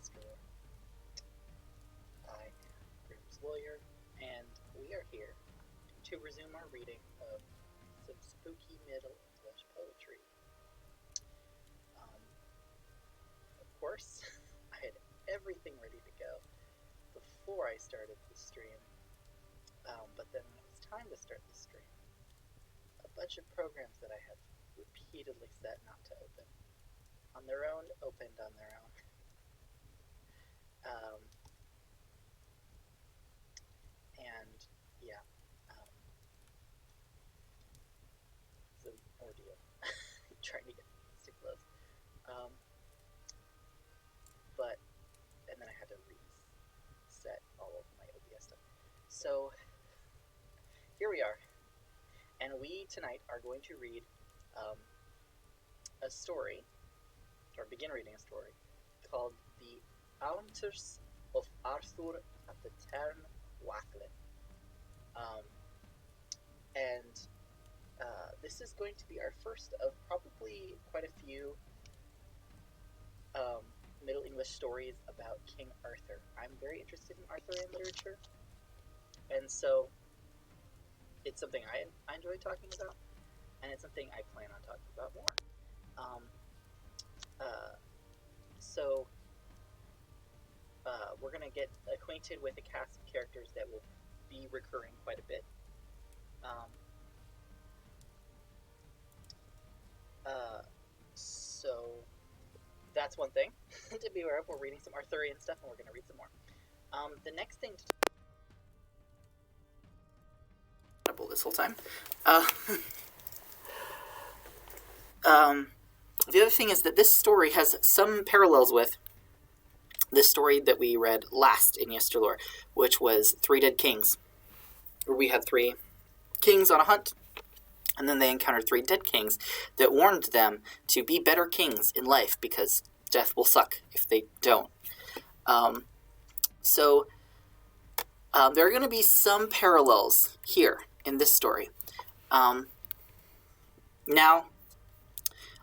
yesterlore. I am Grim's lawyer, and we are here to resume our reading of some spooky Middle English poetry. Of course, I had everything ready to go before I started the stream, but then when it was time to start the stream, a bunch of programs that I had repeatedly set not to open on their own opened on their own. And yeah, it's an ordeal trying to get things to close. And then I had to reset all of my OBS stuff. So here we are, and we tonight are going to read a story, or begin reading a story, called The Awntyrs of Arthure at the Terne wathelyne. This is going to be our first of probably quite a few Middle English stories about King Arthur. I'm very interested in Arthurian literature, and so it's something I enjoy talking about, and it's something I plan on talking about more. We're going to get acquainted with a cast of characters that will be recurring quite a bit. So that's one thing to be aware of. We're reading some Arthurian stuff, and we're going to read some more. The next thing to this whole time. The other thing is that this story has some parallels with the story that we read last in yesterlore, which was Three Dead Kings, where we had three kings on a hunt, and then they encountered three dead kings that warned them to be better kings in life because death will suck if they don't. So there are going to be some parallels here in this story. Now,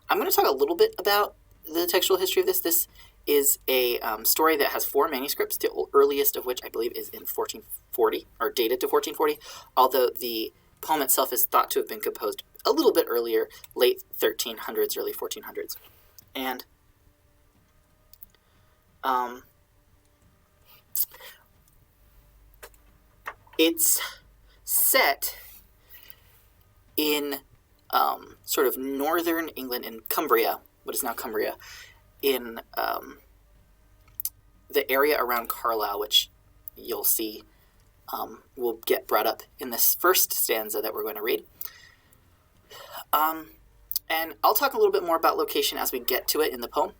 I'm going to talk a little bit about the textual history of this. This is a story that has 4 manuscripts, the earliest of which I believe is in 1440, or dated to 1440, although the poem itself is thought to have been composed a little bit earlier, late 1300s, early 1400s. And it's set in sort of northern England, in Cumbria, what is now Cumbria, in the area around Carlisle, which you'll see will get brought up in this first stanza that we're going to read. And I'll talk a little bit more about location as we get to it in the poem.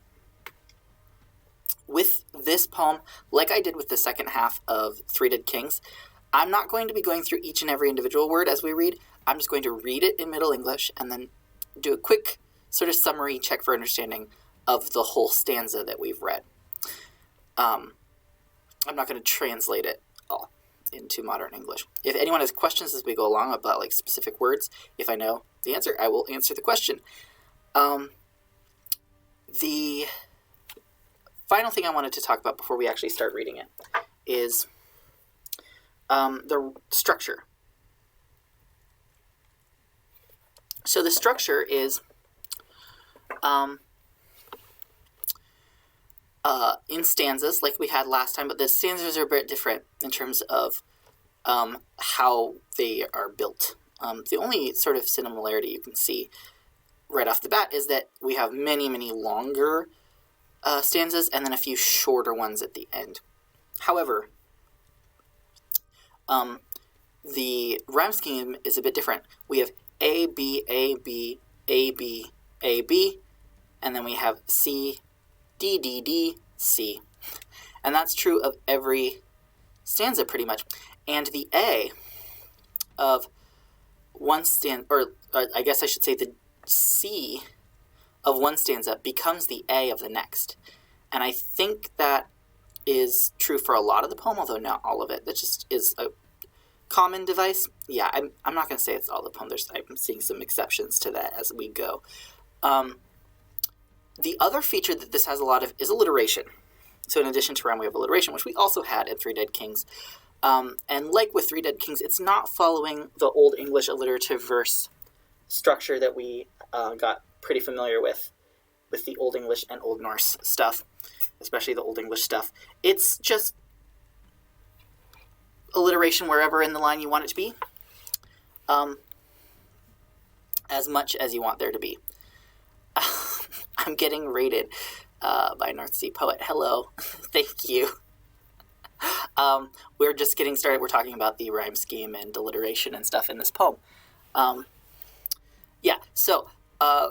With this poem, like I did with the second half of Three Dead Kings, I'm not going to be going through each and every individual word as we read. I'm just going to read it in Middle English and then do a quick sort of summary check for understanding of the whole stanza that we've read. I'm not going to translate it all into modern English. If anyone has questions as we go along about like specific words, if I know the answer, I will answer the question. The final thing I wanted to talk about before we actually start reading it is the structure. So the structure is in stanzas like we had last time, but the stanzas are a bit different in terms of how they are built. The only sort of similarity you can see right off the bat is that we have many, many longer stanzas and then a few shorter ones at the end. However, the rhyme scheme is a bit different. We have A, B, A, B, A, B, A, B, and then we have C, D, D, D, C. And that's true of every stanza pretty much. And the A of one stanza, or I guess I should say the C of one stanza becomes the A of the next. And I think that is true for a lot of the poem, although not all of it. That just is a common device. Yeah, I'm not going to say it's all the poem. I'm seeing some exceptions to that as we go. The other feature that this has a lot of is alliteration. So in addition to rhyme, we have alliteration, which we also had in Three Dead Kings. And like with Three Dead Kings, it's not following the Old English alliterative verse structure that we got pretty familiar with the Old English and Old Norse stuff, especially the Old English stuff. It's just alliteration wherever in the line you want it to be, as much as you want there to be. I'm getting rated by North Sea Poet. Hello. Thank you. We're just getting started. We're talking about the rhyme scheme and alliteration and stuff in this poem. So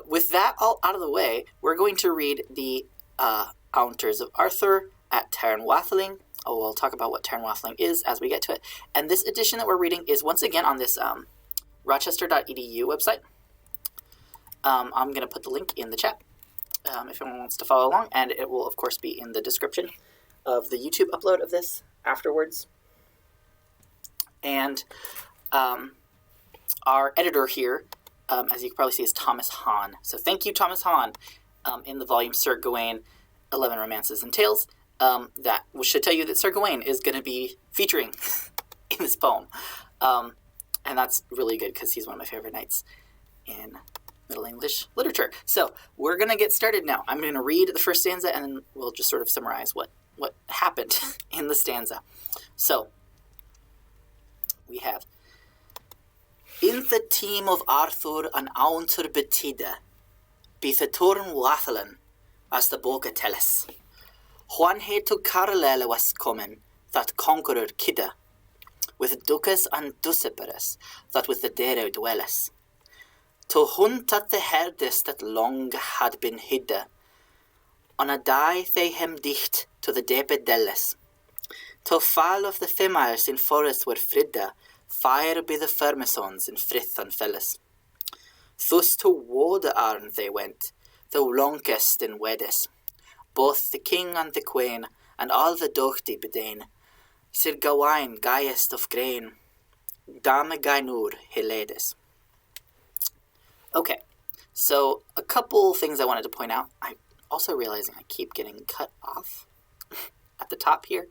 with that all out of the way, we're going to read the awntyrs of Arthure at terne wathelyne. We'll talk about what terne wathelyne is as we get to it. And this edition that we're reading is once again on this rochester.edu website. I'm going to put the link in the chat if anyone wants to follow along, and it will, of course, be in the description of the YouTube upload of this afterwards. And our editor here, as you can probably see, is Thomas Hahn. So thank you, Thomas Hahn, in the volume Sir Gawain, 11 Romances and Tales. That should tell you that Sir Gawain is going to be featuring in this poem. And that's really good because he's one of my favorite knights in Middle English literature. So we're going to get started now. I'm going to read the first stanza and then we'll just sort of summarize what happened in the stanza. So we have: In the team of Arthure an awntyr betide, be the terne wathelyne, as the boka tellus. Juan he to Carlele was common, that conqueror kidde, with Ducas and Duciparus, that with the dere dwelles. To hunt at the herdes that long had been hidde, on a day they hem dicht to the depe delles. To fall of the females in forest were fridde, fire by the firmasons in frith and felles. Thus to wode arn they went, though longest in weddes, both the king and the queen, and all the dochty bedane. Sir Gawain, gayest of grain, Dame Gainur Heledes. Okay, so a couple things I wanted to point out. I'm also realizing I keep getting cut off at the top here.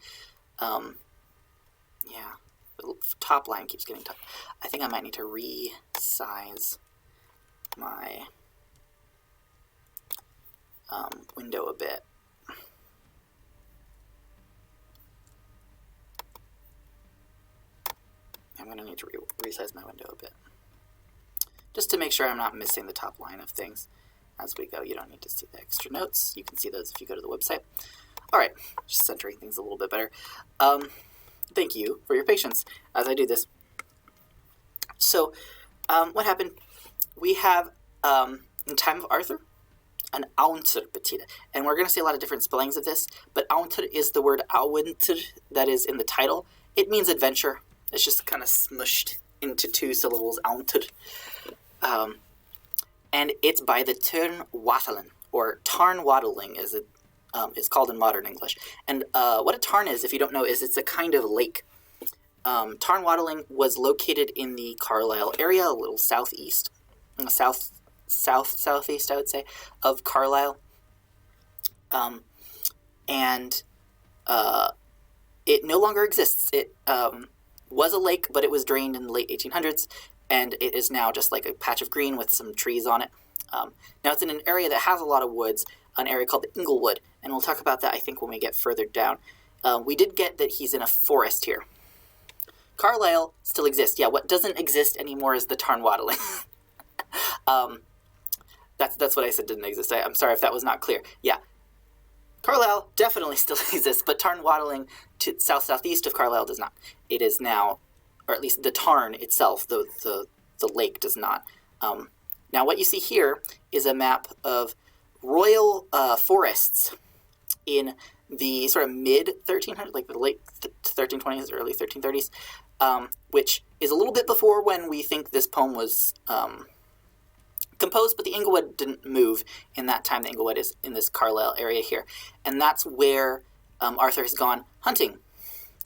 The top line keeps getting cut. I think I might need to resize my window a bit. I'm going to need to resize my window a bit, just to make sure I'm not missing the top line of things as we go. You don't need to see the extra notes. You can see those if you go to the website. All right, just centering things a little bit better. Thank you for your patience as I do this. So what happened? We have, in time of Arthur, an awntyr betide. And we're going to see a lot of different spellings of this, but awntyr is the word awntyr that is in the title. It means adventure. It's just kind of smushed into two syllables, awntyr. And it's by the terne wathelyne, or tarn waddling, as it is called in modern English. And what a tarn is, if you don't know, is it's a kind of lake. Tarn waddling was located in the Carlisle area, a little southeast, southeast, I would say, of Carlisle. And it no longer exists. It was a lake, but it was drained in the late 1800s, and it is now just like a patch of green with some trees on it. Now it's in an area that has a lot of woods, an area called the Inglewood, and we'll talk about that, I think, when we get further down. We did get that he's in a forest here. Carlisle still exists. Yeah, what doesn't exist anymore is the tarn waddling. That's what I said didn't exist. I'm sorry if that was not clear. Yeah, Carlisle definitely still exists, but tarn waddling to southeast of Carlisle does not. It is now, or at least the tarn itself, the lake does not. Now what you see here is a map of royal forests in the sort of mid-1300s, like the late 1320s, early 1330s, which is a little bit before when we think this poem was composed, but the Inglewood didn't move in that time. The Inglewood is in this Carlisle area here, and that's where Arthur has gone hunting,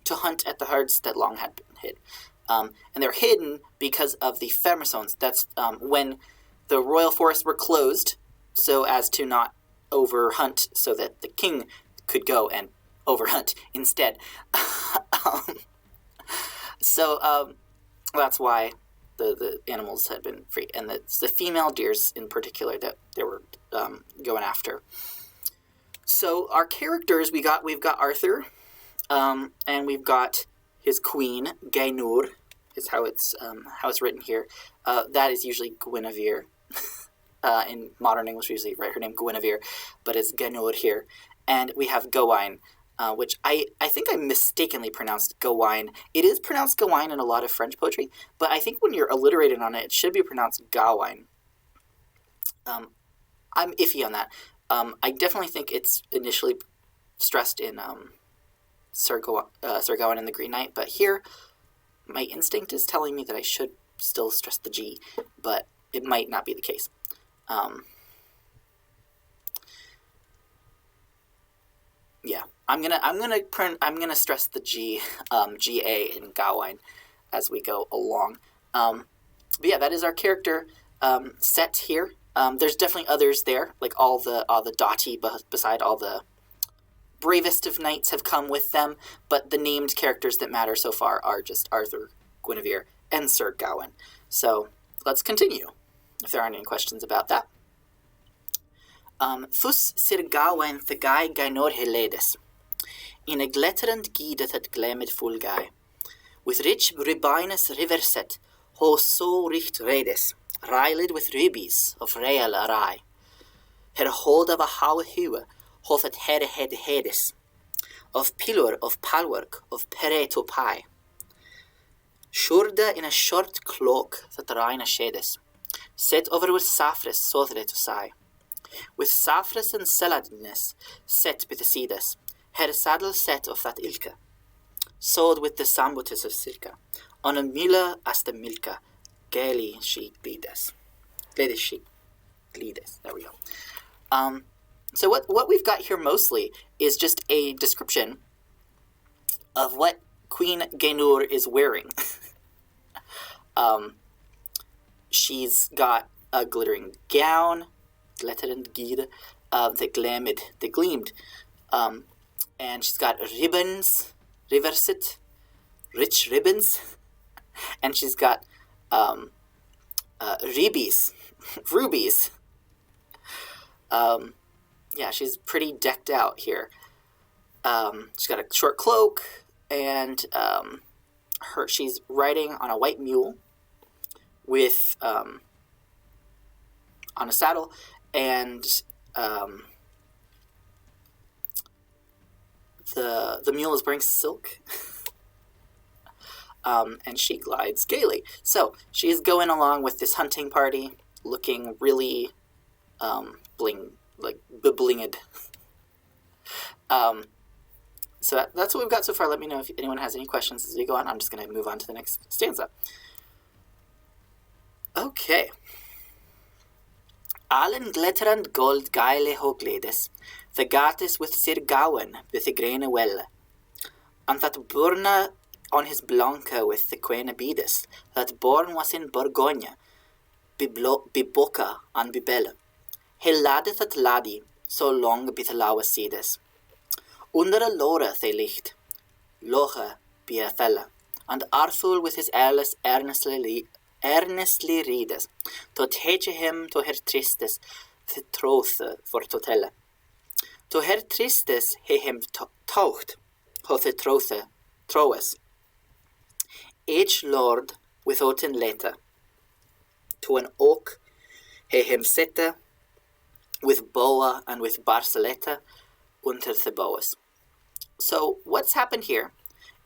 to hunt at the herds that long had been hid. And they're hidden because of the firmasons. That's when the royal forests were closed so as to not overhunt, so that the king could go and overhunt instead. So that's why the animals had been free, and it's the female deers in particular that they were going after. So our characters, we've got Arthure, and we've got his queen Gainur, is how it's written here. That is usually Guinevere. In modern English, we usually write her name Guinevere, but it's Gainur here. And we have Gawain, which I think I mistakenly pronounced Gawain. It is pronounced Gawain in a lot of French poetry, but I think when you're alliterated on it, it should be pronounced Gawain. I'm iffy on that. I definitely think it's initially stressed in Sir Gawain and the Green Knight, but here my instinct is telling me that I should still stress the G, but it might not be the case. Yeah, I'm gonna stress the G, GA in Gawain as we go along. But yeah, that is our character set here. There's definitely others there, like all the Dottie beside all the bravest of knights have come with them, but the named characters that matter so far are just Arthure, Guinevere, and Sir Gawain. So let's continue, if there aren't any questions about that. Thus Sir Gawain the guy Gainor heledes, in a glitterand gide that glemed full guy, with rich ribinus river set, ho so richt redes, ryled with rubies of real array, her hold of a how hue, hof at her head hedes, of pillar of palwork of pereto pie, shurda in a short cloak that reina shedes, set over with saffres sodre to sigh, with saffres and saladness set with the seedes, her saddle set of that ilka, sewed with the sambutis of circa, on a mula as the milka, gaily she glides. There we go. So what we've got here mostly is just a description of what Queen Gainur is wearing. She's got a glittering gown, glitterend gide, that gleamed, and she's got ribbons, riverset, rich ribbons, and she's got rubies. Yeah, she's pretty decked out here. She's got a short cloak, and she's riding on a white mule with on a saddle, and the mule is wearing silk. And she glides gaily. So she's going along with this hunting party, looking really beblinged. So that's what we've got so far. Let me know if anyone has any questions as we go on. I'm just going to move on to the next stanza. Okay. Allen glitterand gold gaile ho gledes, the gatis with Sir Gawain with the grain well, and that burna on his blanca with the queen Abides, that born was in Borgogne, biboca and bibella. He ladeth at laddie, so long be the lawa sedes. Under a lore they licht, loche be a fella, and Arthur with his earless earnestly reades, to take him to her tristes, the troth for to tell. To her tristes he him taught, ho the troth troes. Each lord without an letter, to an oak he him sette, with boa and with barceletta unter the boas. So what's happened here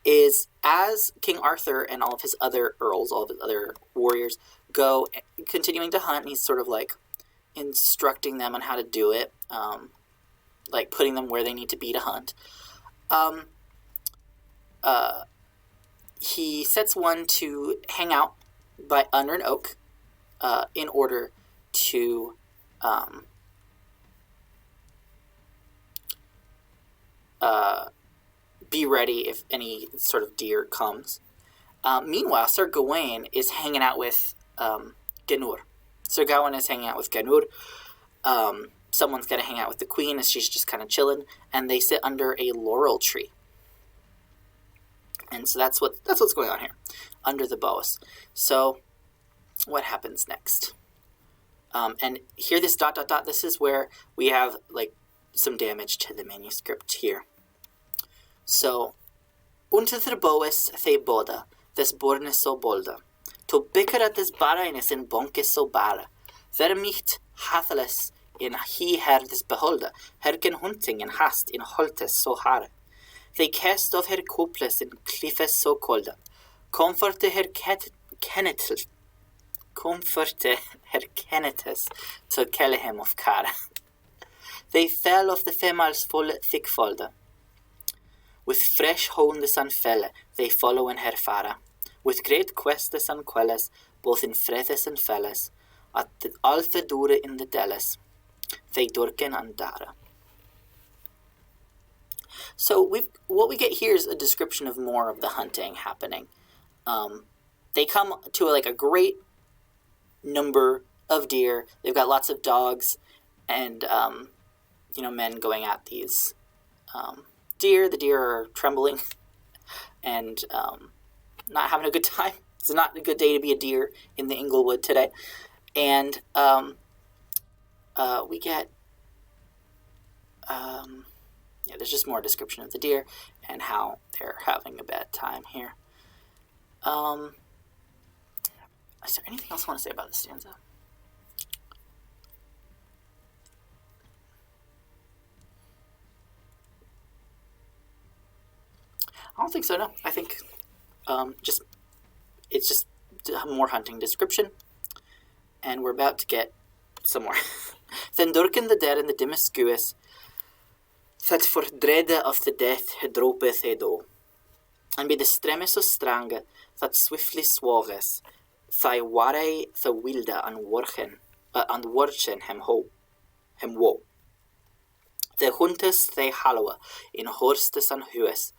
is, as King Arthur and all of his other earls, all of his other warriors, go continuing to hunt, and he's sort of like instructing them on how to do it, like putting them where they need to be to hunt. He sets one to hang out under an oak in order to be ready if any sort of deer comes. Meanwhile, Sir Gawain is hanging out with Gainur. Sir Gawain is hanging out with Gainur, someone's going to hang out with the queen as she's just kind of chilling, and they sit under a laurel tree. And so that's what's going on here, under the boas. So what happens next? And here, this ... this is where we have like some damage to the manuscript here. So, unter the boas the boda, des bornes so bolda, to bicker at des barines in bonkes so bara, ver mich hatheles in he her des beholda, herken hunting in hast in holtes so hare. They cast of her couples in cliffes so colda, comforte her kennetel, comforte her kennetes to kellehem of cara. They fell of the females full thick folda. With fresh hondes and felle, they follow in her fara. With great questes and quelles, both in fredes and felles, at the alfe dure in the delles, they dorken and dara. So what we get here is a description of more of the hunting happening. They come to like a great number of deer. They've got lots of dogs and men going at these deer. The deer are trembling and not having a good time. It's not a good day to be a deer in the Inglewood today. And we get there's just more description of the deer and how they're having a bad time here. Is there anything else I want to say about this stanza? I don't think so, no. I think it's just more hunting description, and we're about to get some more. Then durken the dead in the dimmest skues, that for dread of the death dropeth he do, and be the stremme so strange, that swiftly swaves, thy ware the wilde and worchen hem wo. The huntes they halloa in horstes and hues,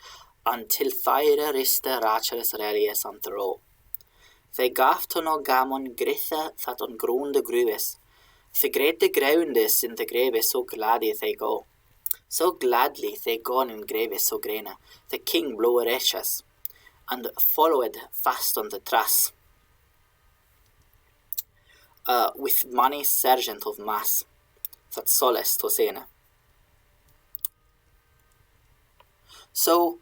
until thyre riste racheles relies and throw. They gaf to no gamon grithe that on gronde grues, the great groundes in the grave so gladly they go. So gladly they gone in grave so grena, the king blower reches, and followed fast on the trass. With money sergeant of mass, that soles to sena. So,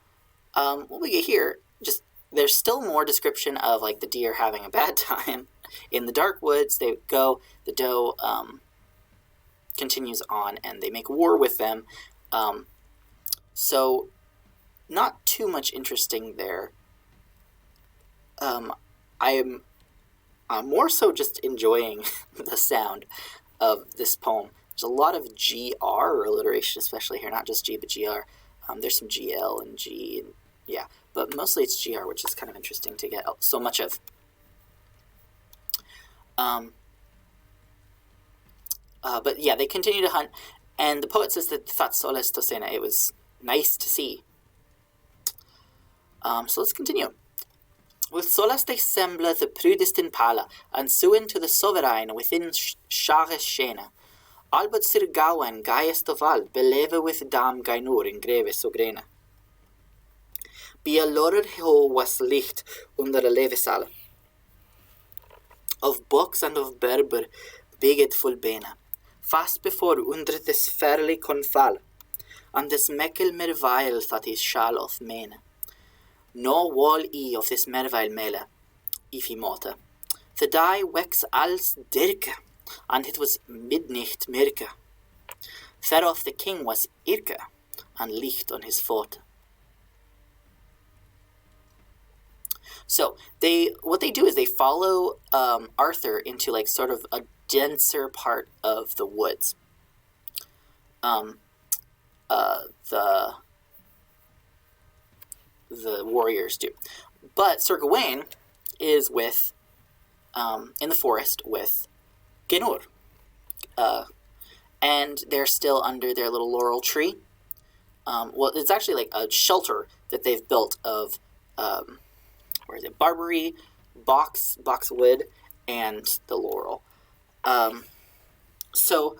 what we get here, just there's still more description of like the deer having a bad time. In the dark woods, they go. The doe continues on, and they make war with them. So, not too much interesting there. I'm more so just enjoying the sound of this poem. There's a lot of GR alliteration, especially here, not just G, but GR. There's some GL and G, and yeah, but mostly it's GR, which is kind of interesting to get so much of. But yeah, they continue to hunt, and the poet says that that soles to sena, it was nice to see. So let's continue. With solas they sembla the prudest in pala, and suen to the sovereign within shares shena. Albert Sir Gawain Gaius of Ald beleve with dam Gainur in greve so grena. Be a lord ho was licht under a levesal. Of box and of berber biget full bena. Fast before under this fairly confall, and this mekel mervail that is shall of mena. No wall of this mervail mele, if he mote. The die wex als dirke, and it was midnight mirke. Thereof the king was irke, and licht on his fort. So what they do is they follow Arthur into like sort of a denser part of the woods. The warriors do, but Sir Gawain is with in the forest with Gainur, and they're still under their little laurel tree. Well, it's actually like a shelter that they've built of barberry, boxwood, and the laurel. So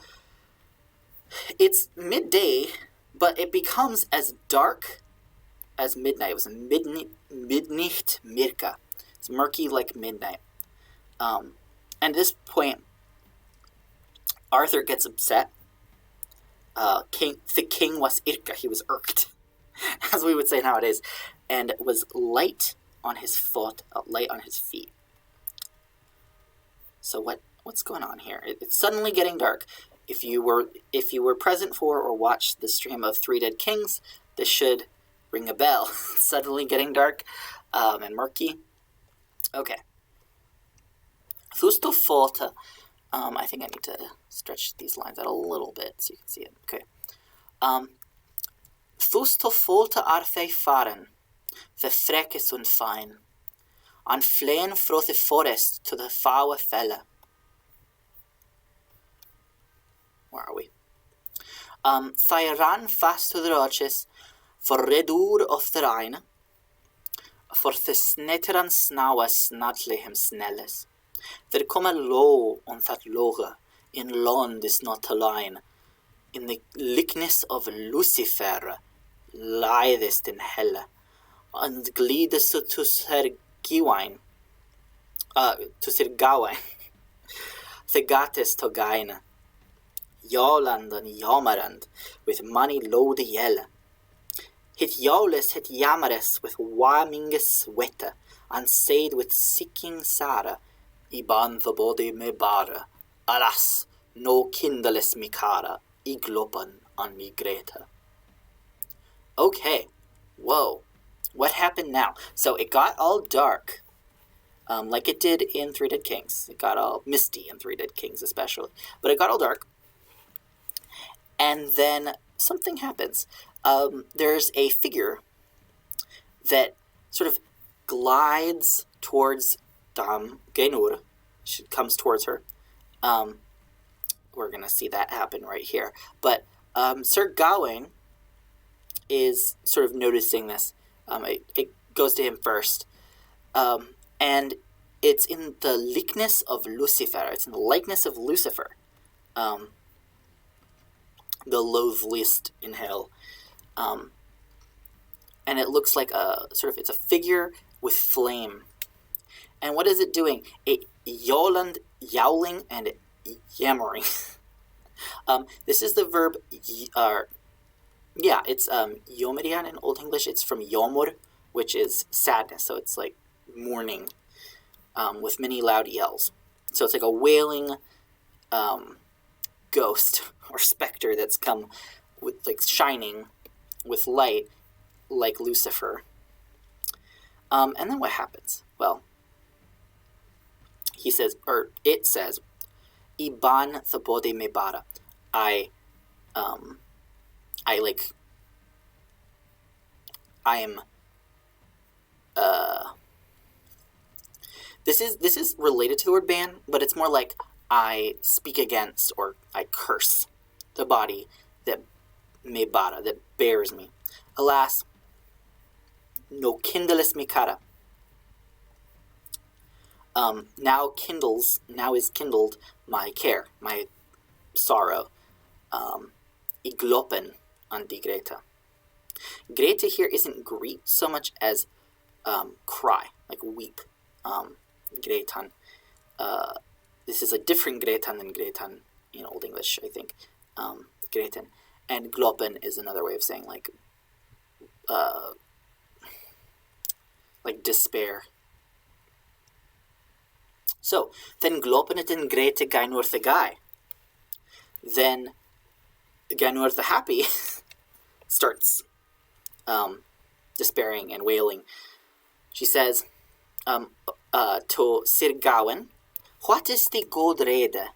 It's midday, but it becomes as dark as midnight. It was midnight mirka. It's murky like midnight. And at this point, Arthur gets upset. The king was irka. He was irked, as we would say nowadays, and was light on his foot, light on his feet. So what's going on here? It's suddenly getting dark. If you were present for or watched the stream of Three Dead Kings, this should ring a bell. Suddenly getting dark and murky. Okay. Thusto forte. I think I need to stretch these lines out a little bit so you can see it. Okay. Thusto forte arthe faren, the frekes und fine, an flen fro the forest to the faue felle. Where are we? They ran fast to the roches, for redur of the Rhine, for the snetteran snauas snadle him snelles. There come a low on that loge, in Lond is not a line, in the likeness of Lucifer, liethest in hell, and glides to Sir Gawain, the gates to Gain, Jawland and Jamarand, with money load yell. Hit Jawles hit Yamares with waminges wette, and said with sicking Sara, Iban the body me bara, alas, no kindles mi cara, iglopan on mi greta. Okay, whoa, what happened now? So it got all dark, like it did in Three Dead Kings. It got all misty in Three Dead Kings especially, but it got all dark. And then something happens. There's a figure that sort of glides towards Gainur. She comes towards her. We're going to see that happen right here. But Sir Gawain is sort of noticing this. It goes to him first. And it's in the likeness of Lucifer. It's in the likeness of Lucifer. The loathliest in hell. And it looks like it's a figure with flame. And what is it doing? It yowling and yammering. This is the verb, it's yomerian in Old English. It's from yomur, which is sadness. So it's like mourning with many loud yells. So it's like a wailing ghost or specter that's come with like shining with light like Lucifer. And then what happens? Well, it says, Iban the bode me bara. This is related to the word ban, but it's more like I speak against or I curse the body that me bara, that bears me. Alas, no kindles mi cara. Now is kindled my care, my sorrow. Iglopen an die Greta. Greta here isn't greet so much as cry, like weep. Gretan. This is a different Gretan than Gretan in Old English, I think. Greten. And glopen is another way of saying like despair. So, then glopen it in Grete Gainur the guy. Then Gainur the happy starts despairing and wailing. She says to Sir Gawain, what is the god rede?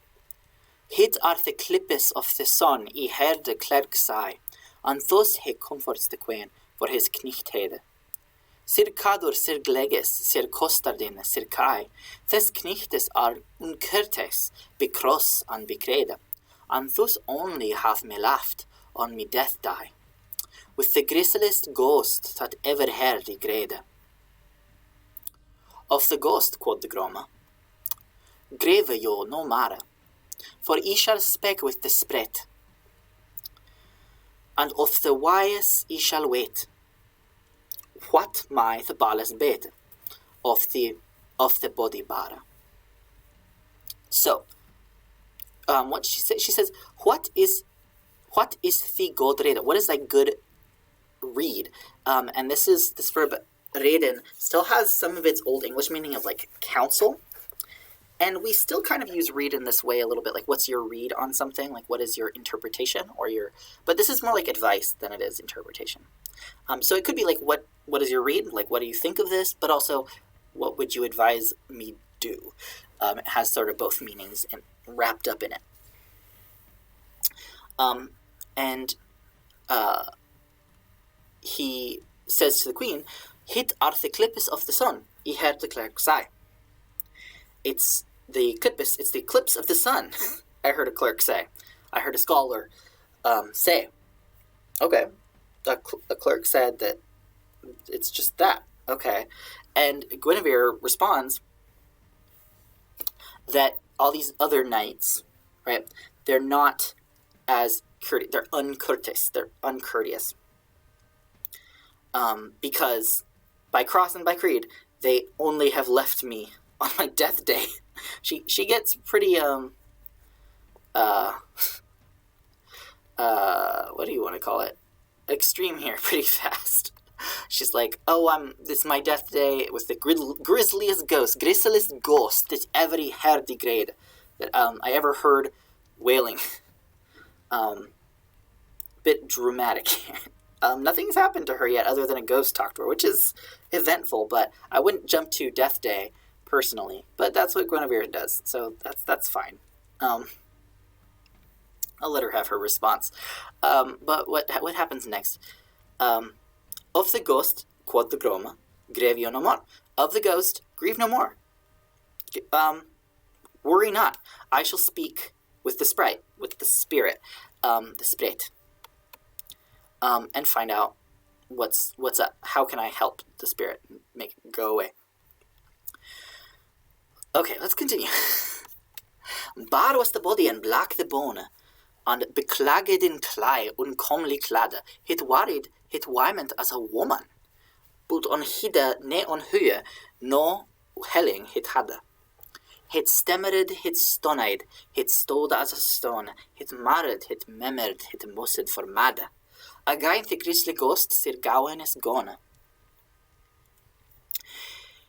Hit are the clippes of the sun I heard the xxxii, and thus he comforts the queen for his knigthede. Sir Cadur, Sir Gleges, Sir Costardin, Sir Kai, thes knightes are uncertes, be cross and be crede, and thus only have me laughed on me death die, with the grizzliest ghost that ever heard I grede. Of the ghost, quoth the Groma, greve yo no mare, for I shall spec with the spret. and of the wise ye shall wait. What my the ballas bete of the body bara. So, what she says? She says, what is the good read? What is thy good read? And this verb reden still has some of its old English meaning of like counsel, and we still kind of use read in this way a little bit, like what's your read on something, like what is your interpretation but this is more like advice than it is interpretation. So it could be like what is your read, like what do you think of this, but also what would you advise me do? It has sort of both meanings wrapped up in it. And he says to the queen, hit arthure clippus of the sun, ye heard the clerk say. It's the clippus, it's the eclipse of the sun. I heard a clerk say. I heard a scholar say. Okay. A clerk said that it's just that. Okay. And Guinevere responds that all these other knights, right, they're not as courteous. They're uncourteous. They're uncourteous. Because by cross and by creed, they only have left me on my death day. She gets pretty what do you want to call it? Extreme here, pretty fast. She's like, oh, this is my death day with the grisliest ghost that ever heard degrade that I ever heard wailing. Bit dramatic here. Nothing's happened to her yet other than a ghost talked to her, which is eventful, but I wouldn't jump to death day personally, but that's what Guinevere does, so that's fine. I'll let her have her response. But what happens next? Of the ghost, quod the groma, grave you no more. Of the ghost, grieve no more. Worry not. I shall speak with the sprite, with the spirit, and find out what's up. How can I help the spirit make it go away? Okay, let's continue. Bar was the body and black the bone, and beklagged in clay uncomely clad, hit worried, hit wyment as a woman, but on hidde ne on hue, no helling hit hadde. Hit stemmered, hit stoned, hit stod as a stone, hit marred, hit memmered, hit mussed for mad. Again the grisly ghost sir Gawain is gone.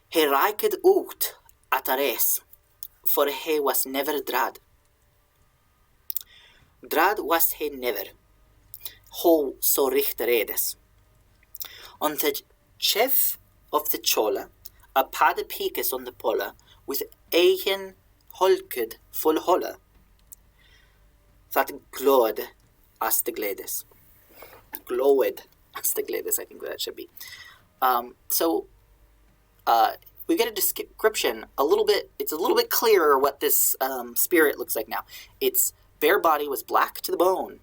He riked out at a race, for he was never drad. Drad was he never, ho so richt redes. On the chef of the chola, a pad peakes on the pola, with eigen holked full holla, that glowed as the glades. Glowed as the glades, I think that should be. We get a description it's a little bit clearer what this spirit looks like now. Its bare body was black to the bone.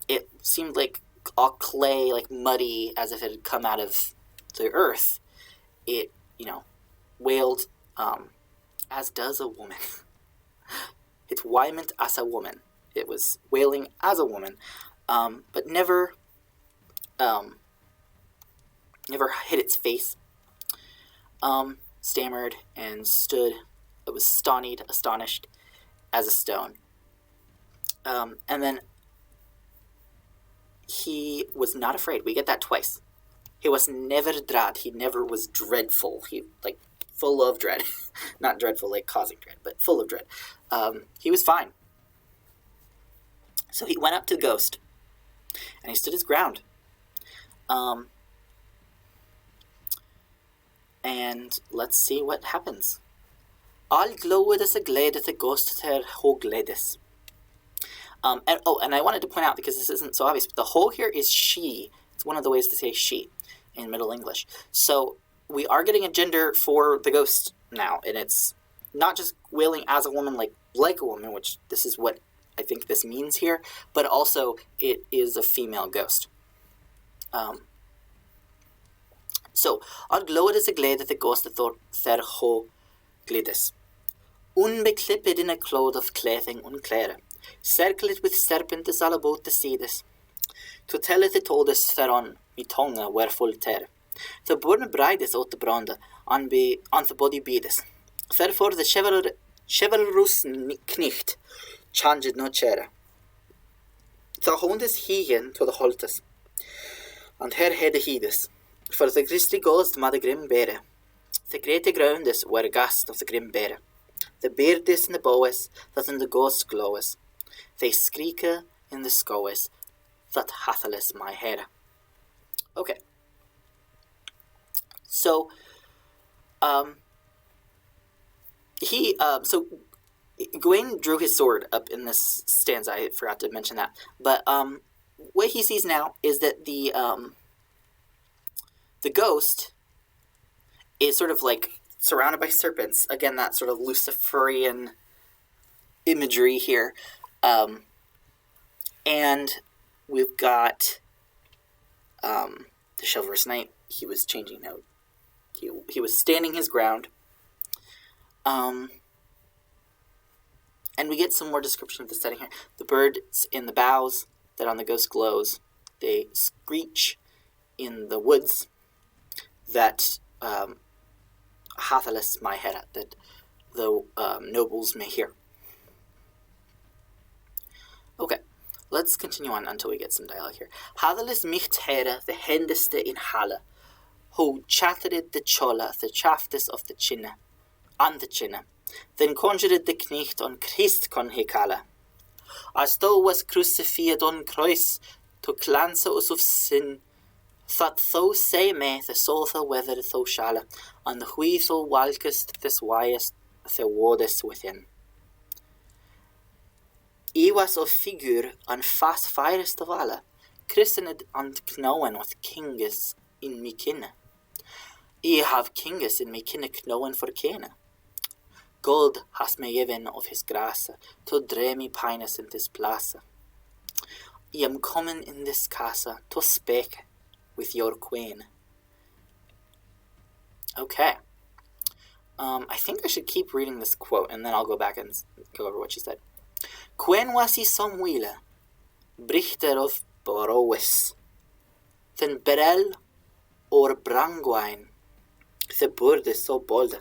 It seemed like all clay, like muddy, as if it had come out of the earth. It, wailed, as does a woman. It wyment as a woman. It was wailing as a woman, but never hid its face. Stammered and stood. It was astonished as a stone. And then he was not afraid. We get that twice. He was never drad. He never was dreadful. He, full of dread. Not dreadful, like causing dread, but full of dread. He was fine. So he went up to the ghost, and he stood his ground. And let's see what happens. All glowed as a glade at the ghost there ho glades. And I wanted to point out, because this isn't so obvious, but the ho here is she. It's one of the ways to say she in Middle English. So we are getting a gender for the ghost now, and it's not just wailing as a woman like a woman, which this is what I think this means here, but also it is a female ghost. So, all glowed as a glade at the ghost that thought there ho glides. Unbeklipped in a cloth of clothing unclare, circled with serpents all about the seeds. To tell it todes theron, mi tongue were full ter. The born bride is out the brand, on the body bedes. Therefore the chivalrous knicht changed no chair. The hound is higen to the holtes, and her head heedes. For the grisly ghost mad grim bear. The great groundes were gast of the grim bear. The beardes in the bowes, that in the ghost glowes. They skrieke in the skowes, that hathless my hair. Okay. So, so Gawain drew his sword up in this stanza. I forgot to mention that. But what he sees now is that the ghost is sort of like surrounded by serpents. Again, that sort of Luciferian imagery here. And we've got the chivalrous knight. He was changing note. He was standing his ground. And we get some more description of the setting here. The birds in the boughs that on the ghost glows, they screech in the woods that hathless my head, that the nobles may hear. Okay, let's continue on until we get some dialogue here. Hathless micht here, the hendeste in halle, who chattered the chola, the chaftes of the chinne, on the chinne. Then conjured the knecht on Christ con hekale. As thou was crucified on Kreuz, to cleanse us of sin, that thou say me the soultha whether thou shall, and whe thou walkest this wiest the wodest within. I was of figure and fast firest of alle, christened and known with kinges in me kinne. I have kinges in me kinne known for kene. God has me given of his grace, to dre me pines in this place. I am coming in this casa to speak with your queen. Okay. I think I should keep reading this quote, and then I'll go back and go over what she said. Quen was he some wheeler, brichter of Borowis, then Berel or Brangwine, the bird is so bold.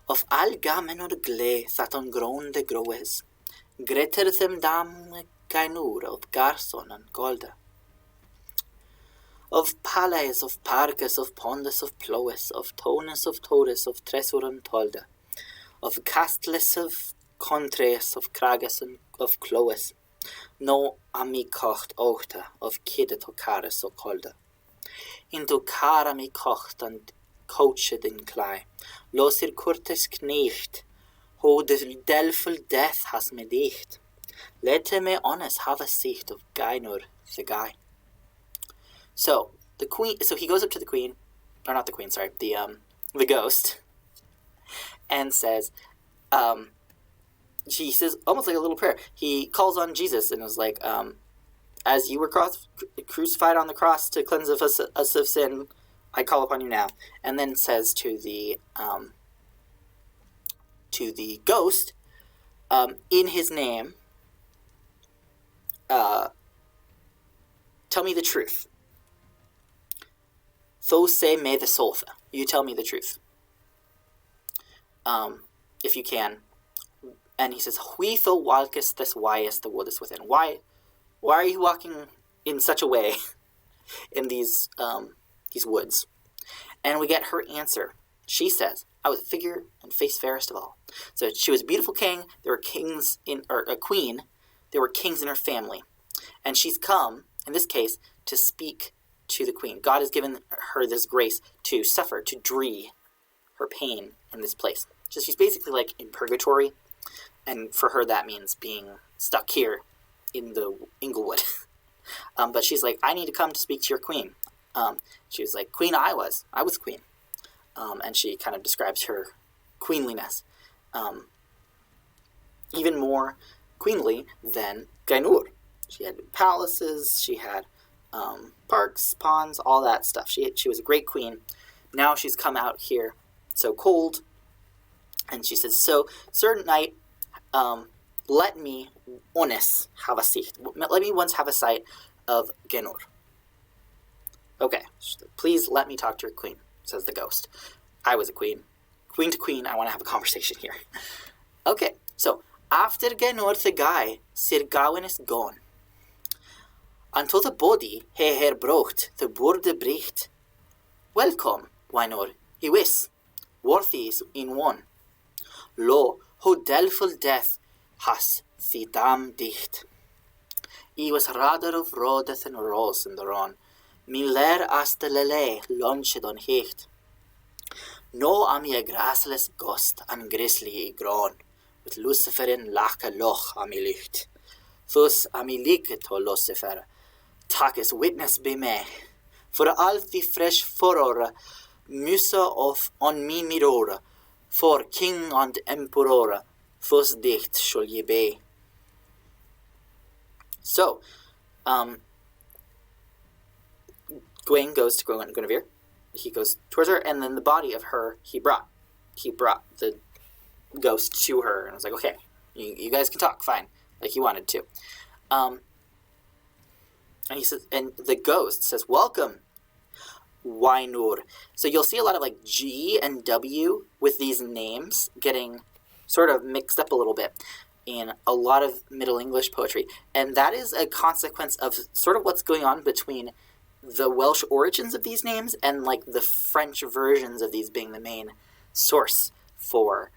Of all gamen or glay that on ground the growes, greater them dam gainur of garson and golda. Of palais, of parkes, of pondes, of ploes, of tones, of torres, of tresor and tolda, of castles, of contres, of cragas and of cloes, no ami kocht ochta, of kidet o caras so colda. Into cara mi kocht and coached in clay, losir curtes knecht, ho the delful death has me dicht. Let me honest have a sicht of Gainur the guy. So the queen. So he goes up to the queen, or not the queen. Sorry, the ghost, and says, he says almost like a little prayer. He calls on Jesus and was like, as you were crucified on the cross to cleanse us of sin, I call upon you now. And then says to the ghost, in his name, tell me the truth. Tho say me the soltha. You tell me the truth. If you can. And he says, Hui tho walkest this wiest the wood is within. Why are you walking in such a way in these woods? And we get her answer. She says, I was a figure and face fairest of all. So she was a beautiful king. There were kings or a queen. There were kings in her family. And she's come, in this case, to speak to the queen. God has given her this grace to suffer, to dree her pain in this place. So she's basically like in purgatory. And for her, that means being stuck here in the Inglewood. But she's like, I need to come to speak to your queen. She was like, Queen I was queen. And she kind of describes her queenliness. Even more queenly than Gainur. She had palaces, she had parks, ponds, all that stuff. She was a great queen. Now she's come out here so cold. And she says, so, Sir Knight, let me once have a sight. Let me once have a sight of Genor. Okay, please let me talk to your queen, says the ghost. I was a queen. Queen to queen, I want to have a conversation here. Okay, so after Genor the guy, Sir Gawain is gone. Until the body he brocht, the borde bricht. Welcome, Wainor, he wis, worthy is in one. Lo, how delful death has the dam dicht. He was rather of rodeth and rose in the ron. Min lair as the lele launched on hecht. No am ye grassless ghost and grisly grown, with Lucifer in laka loch am I licht. Thus am I liket to Lucifer, tak as witness be me, for all the fresh furor, musa of on me mirror, for king and emperor, thus dicht shall ye be. So, Gawain goes to Guinevere. He goes towards her, and then the body of her he brought the ghost to her, and I was like, okay, you guys can talk, fine, like he wanted to. And he says, and the ghost says, welcome, Wainur. So you'll see a lot of like G and W with these names getting sort of mixed up a little bit in a lot of Middle English poetry, and that is a consequence of sort of what's going on between the Welsh origins of these names and like the French versions of these being the main source for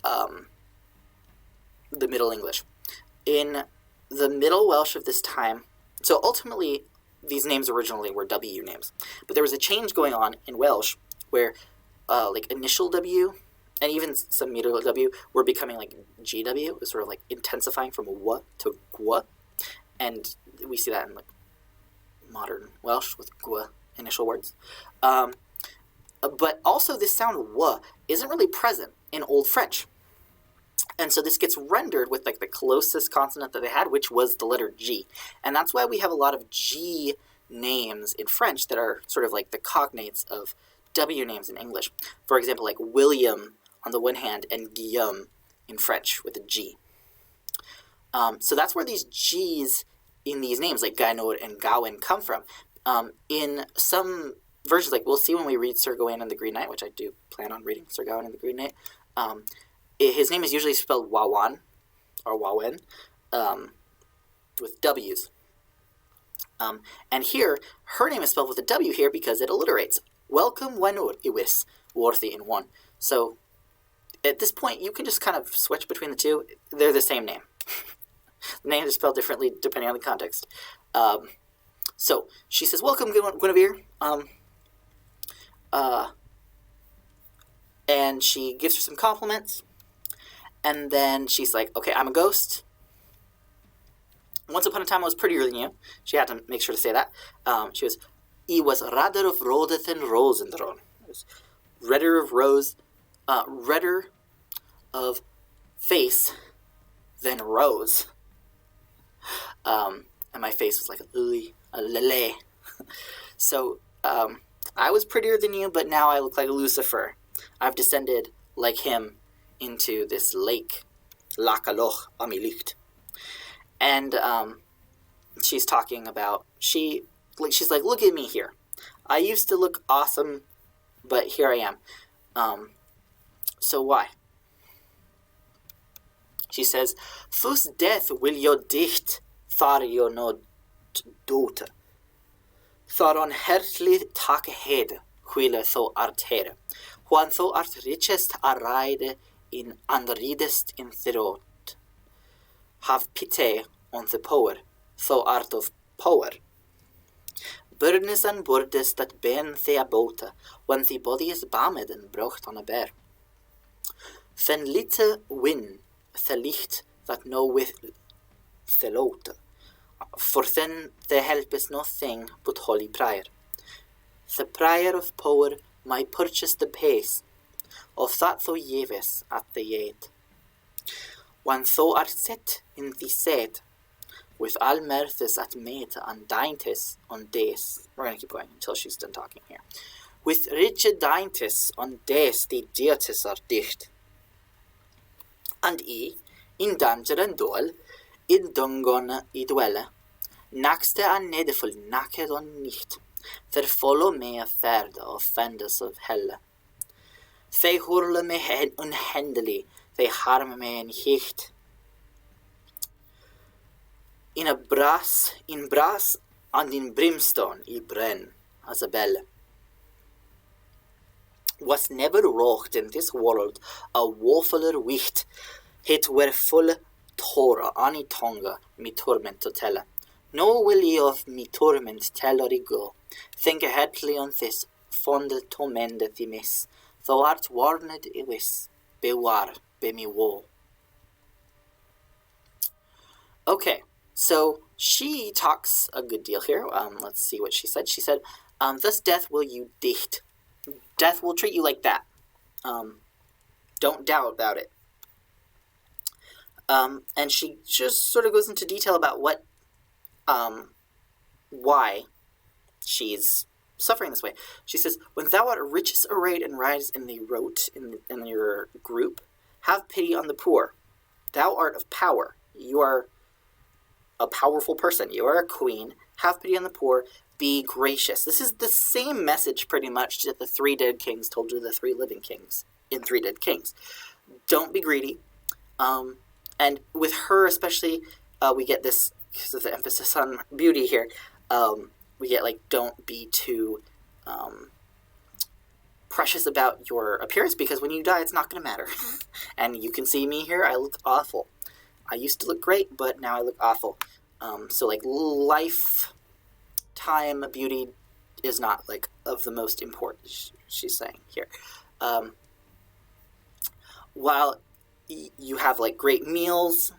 the Middle English. In the Middle Welsh of this time, so ultimately these names originally were W names, but there was a change going on in Welsh where like initial W and even some middle W were becoming like GW. It was sort of like intensifying from w to gw, and we see that in like modern Welsh with gw initial words. But also this sound w isn't really present in Old French. And so this gets rendered with like the closest consonant that they had, which was the letter G. And that's why we have a lot of G names in French that are sort of like the cognates of W names in English. For example, like William on the one hand and Guillaume in French with a G. So that's where these G's in these names, like Gainor and Gawain, come from. In some versions, like we'll see when we read Sir Gawain and the Green Knight, which I do plan on reading Sir Gawain and the Green Knight, his name is usually spelled Wawan, or Wawen, with W's. And here, her name is spelled with a W here because it alliterates. Welcome Wainor Iwis, worthy in one. So at this point, you can just kind of switch between the two. They're the same name. The name is spelled differently depending on the context. So she says, welcome, Guinevere. And she gives her some compliments. And then she's like, okay, I'm a ghost. Once upon a time, I was prettier than you. She had to make sure to say that. She was rather of rodeth and rose in the ron. It was redder of rose, redder of face than rose. And my face was like a lily, a lele. So, I was prettier than you, but now I look like Lucifer. I've descended like him into this lake, Lakaloch Amilicht. And she's talking about, she's like, look at me here. I used to look awesome, but here I am. So why? She says, Thus death will yo dicht, thar yo no dote. Thar on hertli tak head, while thou art here. When thou art richest aride in and readest in throat. Have pity on the power, thou art of power. Burdens and burdens that ben thee about, when the body is bammed and brocht on a bear. Then litte win the licht that no with the lote, for then the help is nothing but holy prayer. The prayer of power might purchase the pace of that thou yeves at the yet. When thou art set in the set, with all mirths at mate and dainties on days. We're going to keep going until she's done talking here. With rich dainties on days the deities are dicht. And in danger and dole, in dungon I dwelle, nackste an nedeful nacket on nicht, follow me a ferd of fendes of helle. They hurle me unhendely, they harm me in hicht. In brass and in brimstone I brenn as a bell. Was never wrought in this world a wofuller wicht, it were full Torah ani tonga me torment to tell. No will ye of me torment tell or I go. Think aheadly on this, fond to mend the miss. Thou art warned I wis, beware be me woe. Okay, so she talks a good deal here. Let's see what she said. She said, thus death will you dicht. Death will treat you like that. Don't doubt about it. And she just sort of goes into detail about why she's suffering this way. She says, when thou art richest arrayed and ridest in the rote, in your group, have pity on the poor. Thou art of power. You are a powerful person. You are a queen. Have pity on the poor. Be gracious. This is the same message pretty much that the 3 dead kings told to the 3 living kings in 3 Dead Kings. Don't be greedy. And with her especially, we get this, because of the emphasis on beauty here, we get like, don't be too precious about your appearance, because when you die, it's not going to matter. And you can see me here, I look awful. I used to look great, but now I look awful. So like lifetime beauty is not like of the most important, she's saying here. While you have like great meals,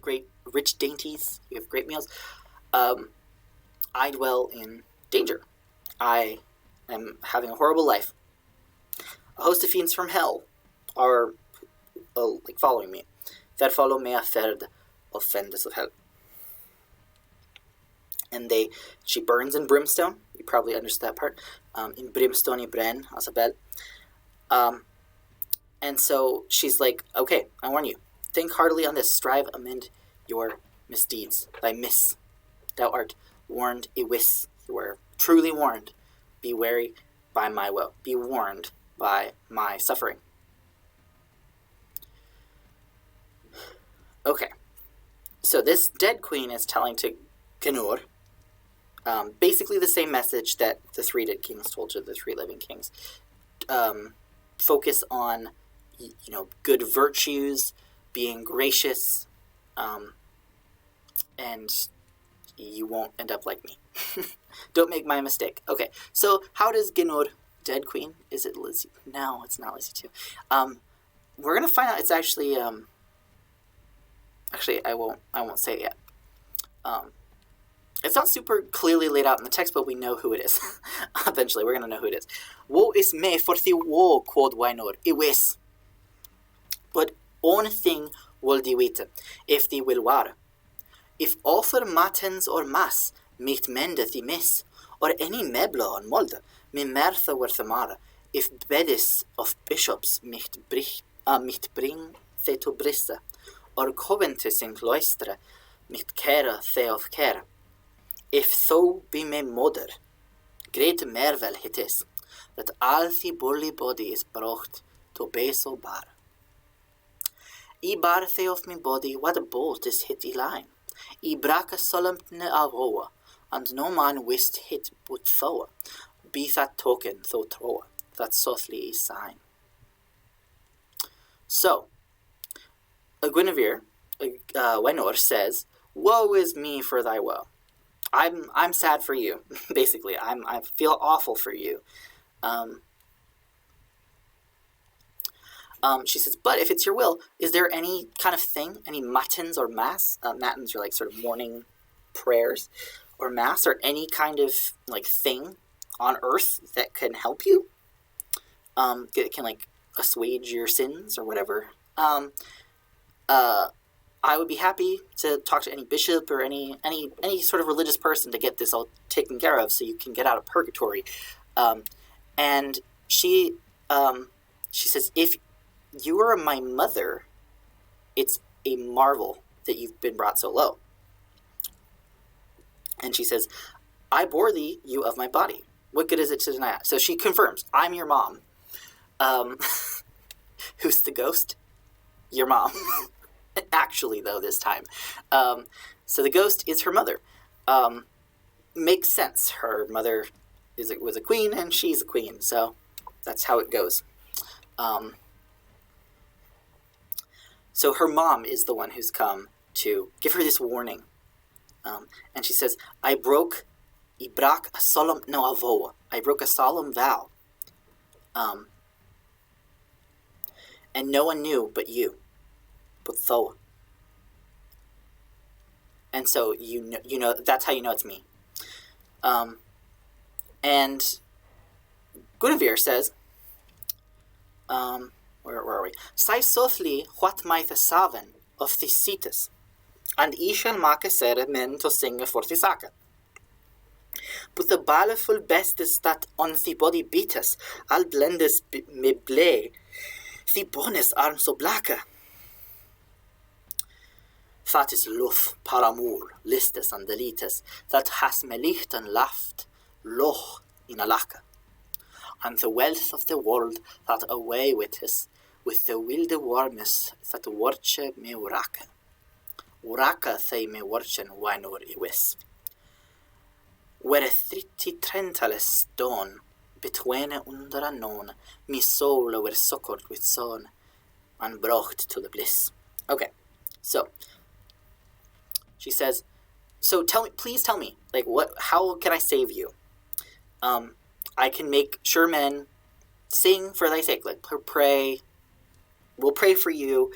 great rich dainties, you have great meals, I dwell in danger. I am having a horrible life. A host of fiends from hell are like following me. That follow me a ferd of fendes of hell. And she burns in brimstone. You probably understood that part. In brimstone I brenn as a bell. And so she's like, okay, I warn you. Think heartily on this. Strive amend your misdeeds. Thy miss. Thou art warned I wis. You are truly warned. Be wary by my woe. Be warned by my suffering. Okay. So this dead queen is telling to Gnur basically the same message that the 3 dead kings told to the 3 living kings. Focus on, good virtues, being gracious, and you won't end up like me. Don't make my mistake. Okay, so how does Gnur, dead queen, is it Lizzie? No, it's not Lizzie too. We're gonna find out. It's actually, I won't say it yet. It's not super clearly laid out in the text, but we know who it is. Eventually, we're gonna know who it is. Woe is me for the woe, quod Wainor, I wis. But one thing will thee wite, if thee will ware. If offer matins or mass, micht mende thee miss, or any mebla on molde, me mertha were thamara, if bedis of bishops micht bring the to brisse, or coventus in cloistre, micht kera the of kera. If so be me mother, great mervel it is, that all the bully body is brought to be so bar. I bar the of me body, what a bolt is hit I line. I braka solemne avoa, and no man wist hit but thoa, be that token though troa, that softly is sign. So, Guinevere, Wainor says, woe is me for thy woe. I'm sad for you, basically. I feel awful for you. She says, but if it's your will, is there any kind of thing, any matins or mass? Matins are like sort of morning prayers, or mass, or any kind of like thing on earth that can help you? It can like assuage your sins or whatever. I would be happy to talk to any bishop or any sort of religious person to get this all taken care of, so you can get out of purgatory. And she says, if you were my mother, it's a marvel that you've been brought so low. And she says, I bore thee, you of my body. What good is it to deny it? So she confirms, I'm your mom. Who's the ghost? Your mom. Actually, though, this time. So the ghost is her mother. Makes sense. Her mother was a queen, and she's a queen. So that's how it goes. So her mom is the one who's come to give her this warning. And she says, I broke a solemn vow. And no one knew but you. But Thoa. And so you know that's how you know it's me. And Guinevere says, where are we? Sai sothli what my the saven of the citus, and ishan make sere men to sing for the saka. But the baleful bestes that on the body beatus, al blendes me blay, the bonus arm so blacka. That is luf, paramour, listes and delites, that has me lichten laft, loch in a lacka. And the wealth of the world that away with us, with the wilde warmness that worche me uraka. Uraka they me worchen winor iwis. Where a 30 stone, between under and known, me soul were succored with son, and brought to the bliss. Okay, so she says, so please tell me, like, how can I save you? I can make sure men sing for thy sake, like pray. We'll pray for you.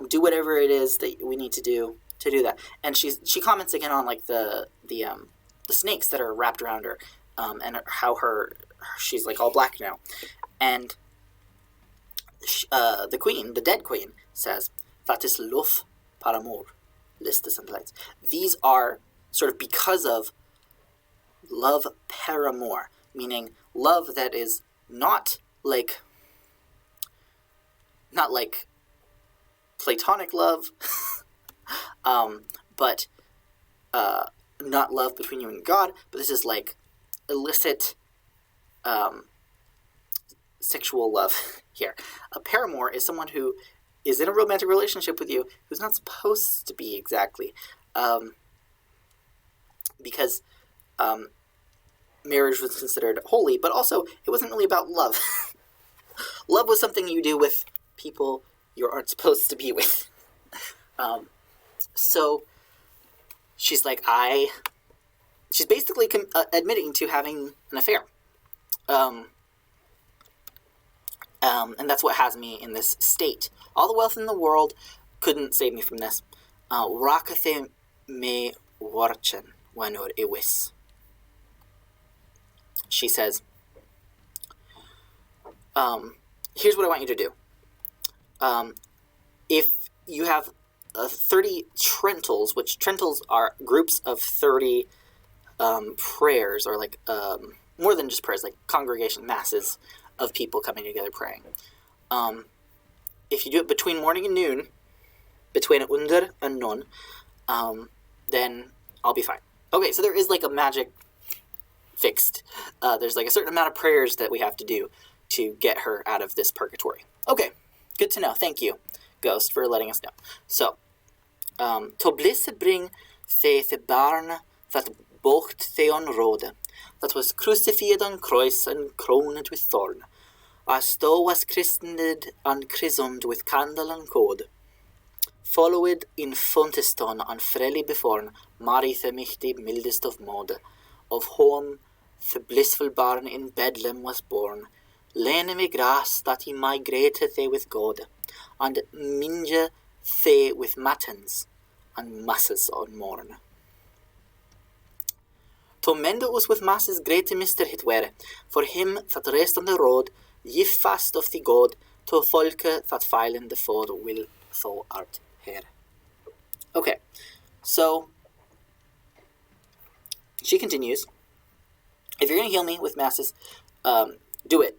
Do whatever it is that we need to do that. And she comments again on like the snakes that are wrapped around her, and how she's like all black now. And the queen, the dead queen, says, "That is luf paramour, listes and lights." These are sort of because of love paramour, meaning love that is not like platonic love, but not love between you and God, but this is like illicit sexual love here. A paramour is someone who is in a romantic relationship with you who's not supposed to be exactly, because marriage was considered holy, but also it wasn't really about love. Love was something you do with people you aren't supposed to be with. So she's like, she's basically admitting to having an affair. And that's what has me in this state. All the wealth in the world couldn't save me from this. Rakathe me warchen wanur iwis. She says, here's what I want you to do. If you have 30 trentals, which trentals are groups of 30 prayers, or like more than just prayers, like congregation masses of people coming together praying. If you do it between morning and noon, between under and non, then I'll be fine. Okay, so there is like a magic fixed. There's like a certain amount of prayers that we have to do to get her out of this purgatory. Okay, good to know. Thank you, Ghost, for letting us know. So, to blisse bring the barn that bocht theon rode, that was crucified on cross and crowned with thorn, as thou was christened and chrismed with candle and code, followed in fontestone and frelly beforn, Mary the mighty mildest of mode, of whom the blissful barn in Bedlam was born, lene me grass that he migrated they with God, and minge they with matins and masses on morn. To mend us with masses great mister hit were, for him that rest on the road, give fast of the God, to folke that filen the ford will thou art here. Okay, so she continues, if you're going to heal me with masses, do it.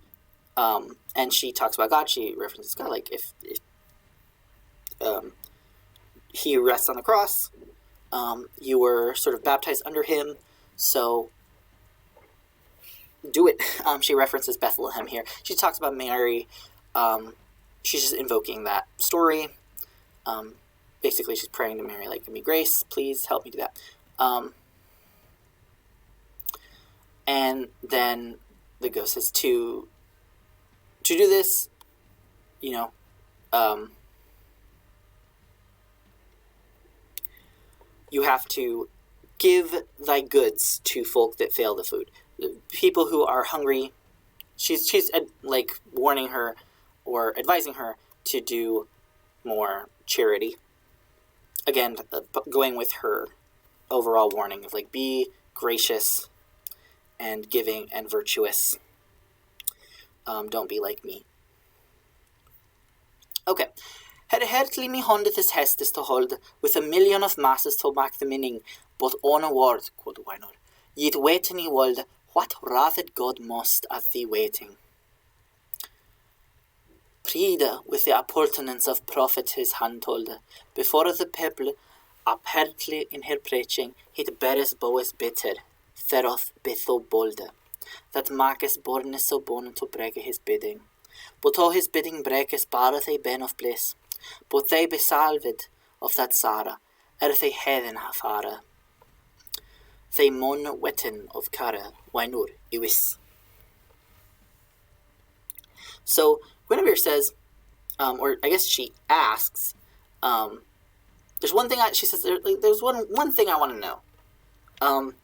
And she talks about God, she references God, like, if he rests on the cross. You were sort of baptized under him, so do it. She references Bethlehem here. She talks about Mary. She's just invoking that story. Basically, she's praying to Mary, like, give me grace, please help me do that. And then the ghost says to do this, you know, you have to give thy goods to folk that fail the food. People who are hungry. She's like warning her or advising her to do more charity. Again, going with her overall warning of like, be gracious and giving and virtuous. Don't be like me. Okay. Her hertli mi hondet hestes to hold, with a million of masses to make the meaning, but on a word, quod Wynor. Yet waiting he wold, what wrathed God must at thee waiting. Prida, with the appurtenance of prophet his hand told, before the people, apparently in her preaching, hit beres boes bitter, theroth betho bolde, that Marcus born so born to break his bidding. But all his bidding breakes bar they ben of bliss, but they be salved of that Sarah, they heaven hafara. They mon wetten of Cara, Wynor, iwis. So Guinevere says, or I guess she asks, there's one thing she says, there's one thing I want to know.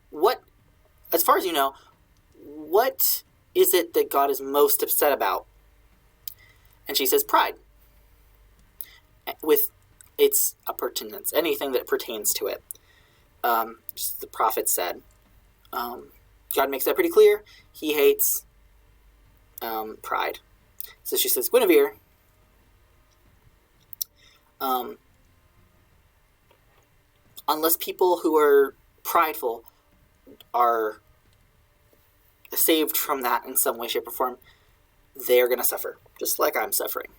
What, as far as you know, what is it that God is most upset about? And she says pride. With its appurtenance, anything that pertains to it. Just the prophet said. God makes that pretty clear. He hates pride. So she says, Guinevere, unless people who are prideful are saved from that in some way, shape, or form, they're going to suffer, just like I'm suffering.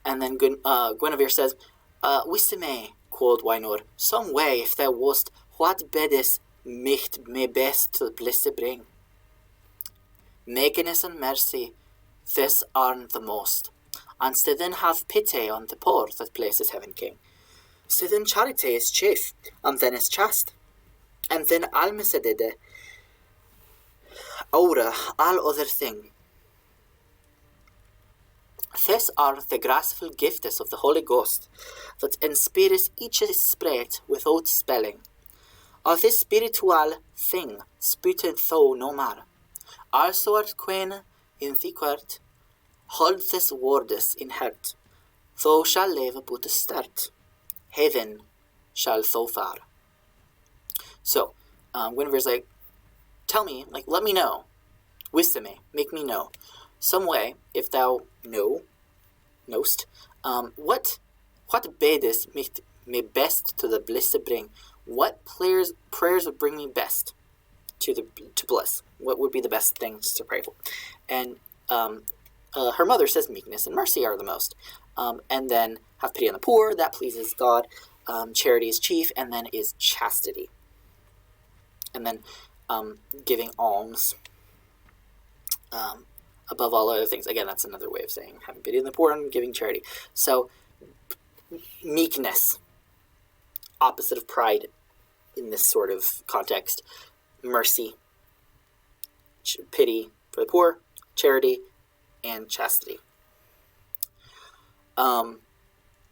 And then Guinevere says, Wissime, quoth Wynor, some way, if thou wast, what bedes micht me best to blisse bring. Meekness and mercy, this are the most, and then have pity on the poor that places heaven king. Then charity is chief, and then is chaste, and then almsedede, ora all other thing. These are the graceful gifts of the Holy Ghost, that inspires each spirit without spelling. Of this spiritual thing sputed thou no more. Also art queen in the court, hold this words in heart. Thou shall live but start, heaven shall thou far. So, Guinevere's like, tell me, like, let me know, wisdom me, make me know, some way, if thou knowst, what bedes me best to the bliss bring, what prayers would bring me best to bliss, what would be the best things to pray for. And her mother says meekness and mercy are the most, and then have pity on the poor, that pleases God, charity is chief, and then is chastity, and then giving alms above all other things. Again, that's another way of saying having pity on the poor and giving charity. So meekness, opposite of pride in this sort of context. Mercy, pity for the poor, charity, and chastity.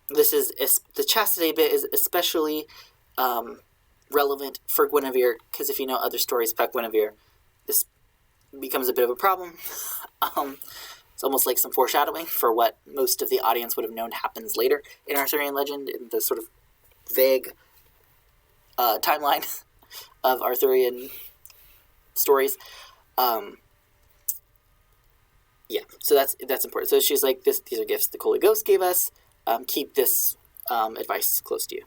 This is the chastity bit is especially relevant for Guinevere, because if you know other stories about Guinevere, this becomes a bit of a problem. It's almost like some foreshadowing for what most of the audience would have known happens later in Arthurian legend, in the sort of vague timeline of Arthurian stories. Yeah, so that's important. So she's like, these are gifts the Holy Ghost gave us. Keep this advice close to you.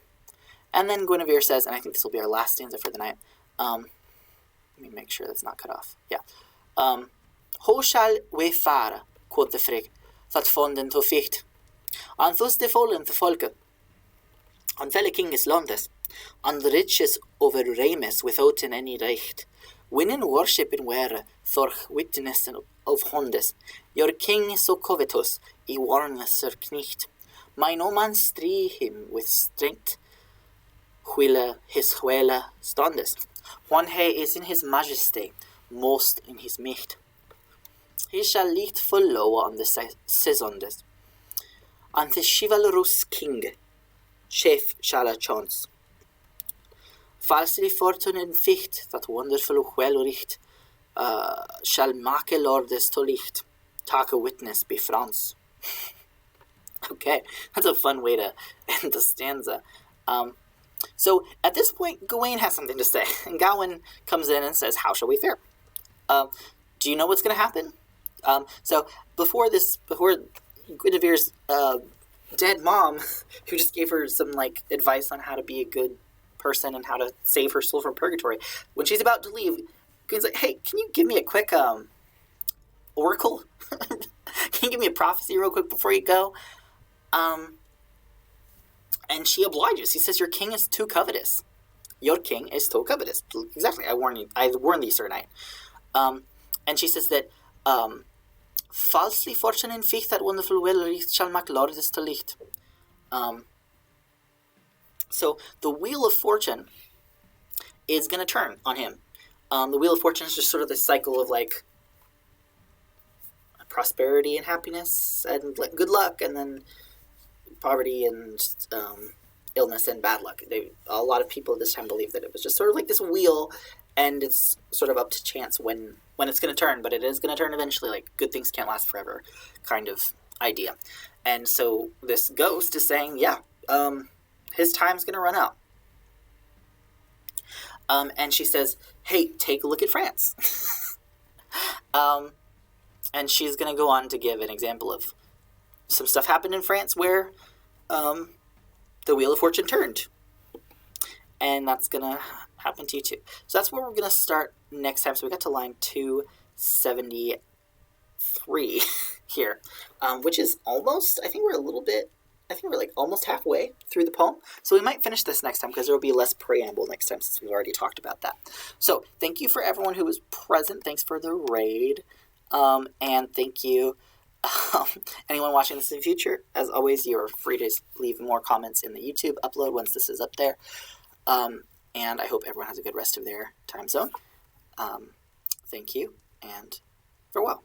And then Guinevere says, and I think this will be our last stanza for the night. Let me make sure that's not cut off. Yeah. How shall we fare, quoth the frigg, that fonden to ficht. And thus de fallen the folke. And felle kinges landes. And the riches over Remes without in any recht. Winning worship in were thorch witness of hondes. Your king so covetous, he warneth sir knicht. My no man stree him with strength. While his huela standes. When he is in his majesty, most in his micht. He shall licht full low on the seasondes. And the chivalrous king, chef shall a chance. Falsely fortune and ficht, that wonderful well richt, shall make lordes to licht. Take a witness be France. Okay, that's a fun way to end the stanza. So at this point, Gawain has something to say, and Gawain comes in and says, "How shall we fare?" Do you know what's going to happen? So before Guinevere's dead mom, who just gave her some advice on how to be a good person and how to save her soul from purgatory, when she's about to leave, Gawain's like, "Hey, can you give me a quick oracle? Can you give me a prophecy real quick before you go?" And she obliges. He says, "Your king is too covetous. Your king is too covetous." Exactly. I warn thee, Sir Knight. And she says that falsely fortune in ficht that wonderful well shall make lordes to licht. So the wheel of fortune is going to turn on him. The wheel of fortune is just sort of this cycle of prosperity and happiness and good luck, and then poverty and illness and bad luck. A lot of people at this time believe that it was just sort of like this wheel, and it's sort of up to chance when it's going to turn, but it is going to turn eventually. Good things can't last forever kind of idea. And so this ghost is saying, yeah, his time's going to run out. And she says, "Hey, take a look at France." And she's going to go on to give an example of some stuff happened in France where the Wheel of Fortune turned. And that's going to happen to you too. So that's where we're going to start next time. So we got to line 273 here, which is almost, I think we're almost halfway through the poem. So we might finish this next time because there will be less preamble next time since we've already talked about that. So thank you for everyone who was present. Thanks for the raid. And thank you, anyone watching this in the future. As always, you're free to leave more comments in the YouTube upload once this is up there. And I hope everyone has a good rest of their time zone. Thank you, and farewell.